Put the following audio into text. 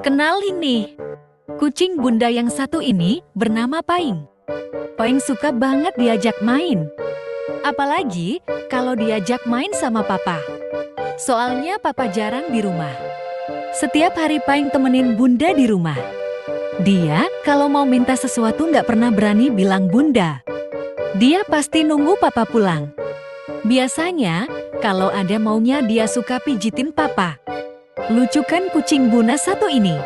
Kenalin nih, kucing bunda yang satu ini bernama Paing. Paing suka banget diajak main. Apalagi kalau diajak main sama papa. Soalnya papa jarang di rumah. Setiap hari Paing temenin bunda di rumah. Dia kalau mau minta sesuatu nggak pernah berani bilang bunda. Dia pasti nunggu papa pulang. Biasanya kalau ada maunya dia suka pijitin papa. Lucu kan kucing bunda satu ini?